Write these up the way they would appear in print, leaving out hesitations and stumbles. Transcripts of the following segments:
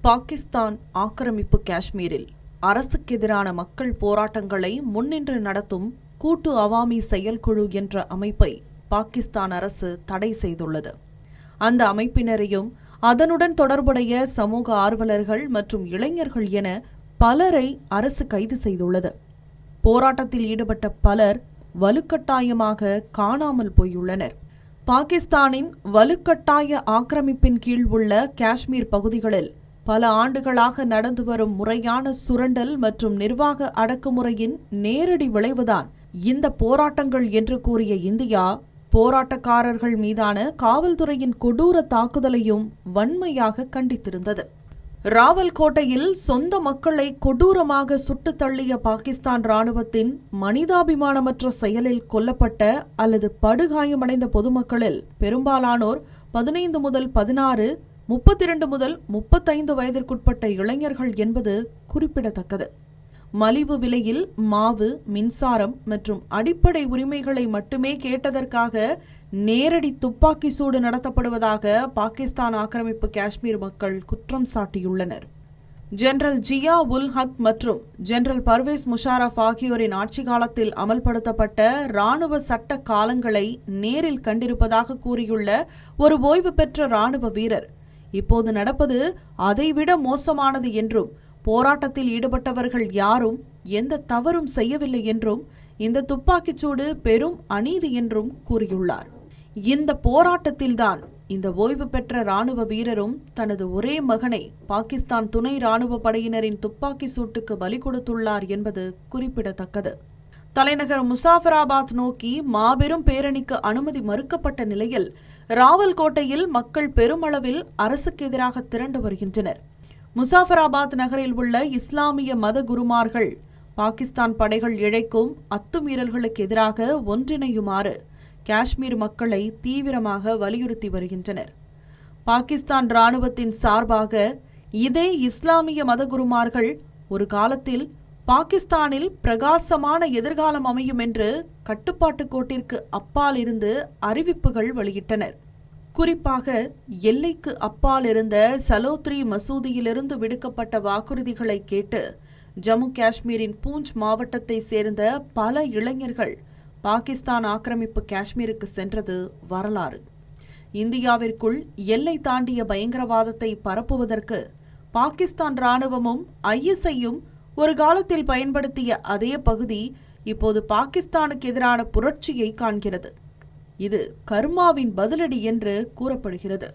பாகிஸ்தான் ஆக்கிரமிப்பு காஷ்மீரில் அரசுக்கு எதிரான மக்கள் போராட்டங்களை முன்னின்று நடத்தும் கூட்டு அவாமி செயல்குழு என்ற அமைப்பை பாகிஸ்தான் அரசு தடை செய்துள்ளது. அந்த அமைப்பினரையும் அதனுடன் தொடர்புடைய சமூக ஆர்வலர்கள் மற்றும் இளைஞர்கள் என பலரை அரசு கைது செய்துள்ளது. போராட்டத்தில் ஈடுபட்ட பலர் வலுக்கட்டாயமாக காணாமல் போயுள்ளனர். பாகிஸ்தானின் வலுக்கட்டாய ஆக்கிரமிப்பின் கீழ் உள்ள காஷ்மீர் பகுதிகளில் பல ஆண்டுகளாக நடந்து வரும் முறையான சுரண்டல் மற்றும் நிர்வாக அடக்குமுறையின் நேரடி விளைவுதான் இந்த போராட்டங்கள் என்று கூறிய இந்தியா, போராட்டக்காரர்கள் மீதான காவல்துறையின் கொடூர தாக்குதலையும் வன்மையாக கண்டித்திருந்தது. ராவல்கோட்டையில் சொந்த மக்களை கொடூரமாக சுட்டு தள்ளிய பாகிஸ்தான் ராணுவத்தின் மனிதாபிமானமற்ற செயலில் கொல்லப்பட்ட அல்லது படுகாயமடைந்த பொதுமக்களில் பெரும்பாலானோர் 15 முதல் 16, 32 முதல் 35 வயதிற்குட்பட்ட இளைஞர்கள் என்பது குறிப்பிடத்தக்கது. மலிவு விலையில் மாவு, மின்சாரம் மற்றும் அடிப்படை உரிமைகளை மட்டுமே கேட்டதற்காக நேரடி துப்பாக்கி சூடு நடத்தப்படுவதாக பாகிஸ்தான் ஆக்கிரமிப்பு காஷ்மீர் மக்கள் குற்றம் சாட்டியுள்ளனர். ஜெனரல் ஜியா உல் ஹக் மற்றும் ஜெனரல் பர்வேஸ் முஷாரப் ஆகியோரின் ஆட்சி காலத்தில் அமல்படுத்தப்பட்ட இராணுவ சட்ட காலங்களை நேரில் கண்டிருப்பதாக கூறியுள்ள ஒரு ஓய்வு பெற்ற இராணுவ வீரர், இப்போது நடப்பது அதைவிட மோசமானது என்றும், போராட்டத்தில் ஈடுபட்டவர்கள் யாரும் எந்த தவறும் செய்யவில்லை என்றும், இந்த துப்பாக்கிச்சூடு பெரும் அநீதி என்றும் கூறியுள்ளார். இந்த போராட்டத்தில்தான் இந்த ஓய்வு பெற்ற இராணுவ வீரரும் தனது ஒரே மகனை பாகிஸ்தான் துணை இராணுவ படையினரின் துப்பாக்கி சூட்டுக்கு பலி கொடுத்துள்ளார் என்பது குறிப்பிடத்தக்கது. தலைநகர் முசாஃபராபாத் நோக்கி மாபெரும் பேரணிக்கு அனுமதி மறுக்கப்பட்ட நிலையில் ராவல்கோட்டையில் மக்கள் பெருமளவில் அரசுக்கு எதிராக திரண்டு வருகின்றனர். முசாஃபராபாத் நகரில் உள்ள இஸ்லாமிய மத குருமார்கள் பாகிஸ்தான் படைகள் இழைக்கும் அத்துமீறல்களுக்கு எதிராக ஒன்றிணையுமாறு காஷ்மீர் மக்களை தீவிரமாக வலியுறுத்தி வருகின்றனர். பாகிஸ்தான் இராணுவத்தின் சார்பாக இதே இஸ்லாமிய மத குருமார்கள் ஒரு காலத்தில் பாகிஸ்தானில் பிரகாசமான எதிர்காலம் அமையும் என்று கட்டுப்பாட்டு கோட்டிற்கு அப்பால் இருந்து அறிவிப்புகள் வெளியிட்டனர். குறிப்பாக எல்லைக்கு அப்பால் இருந்த சலோத்ரி மசூதியிலிருந்து விடுக்கப்பட்ட வாக்குறுதிகளை கேட்டு ஜம்மு காஷ்மீரின் பூஞ்ச் மாவட்டத்தை சேர்ந்த பல இளைஞர்கள் பாகிஸ்தான் ஆக்கிரமிப்பு காஷ்மீருக்கு சென்றது வரலாறு. இந்தியாவிற்குள் எல்லை தாண்டிய பயங்கரவாதத்தை பரப்புவதற்கு பாகிஸ்தான் இராணுவமும் ISஐயும் ஒரு காலத்தில் பயன்படுத்திய அதே பகுதி இப்போது பாகிஸ்தானுக்கு எதிரான புரட்சியை காண்கிறது. இது கர்மாவின் பதிலடி என்று கூறப்படுகிறது.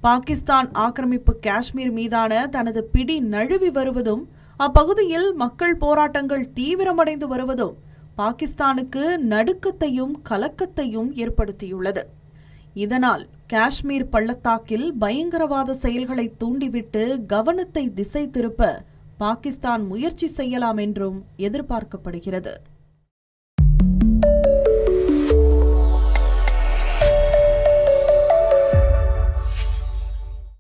பாகிஸ்தான் ஆக்கிரமிப்பு காஷ்மீர் மீதான தனது பிடி நழுவி வருவதும், அப்பகுதியில் மக்கள் போராட்டங்கள் தீவிரமடைந்து வருவதும் பாகிஸ்தானுக்கு நடுக்கத்தையும் கலக்கத்தையும் ஏற்படுத்தியுள்ளது. இதனால் காஷ்மீர் பள்ளத்தாக்கில் பயங்கரவாத செயல்களை தூண்டிவிட்டு கவனத்தை திசை திருப்ப பாகிஸ்தான் முயற்சி செய்யலாம் என்றும் எதிர்பார்க்கப்படுகிறது.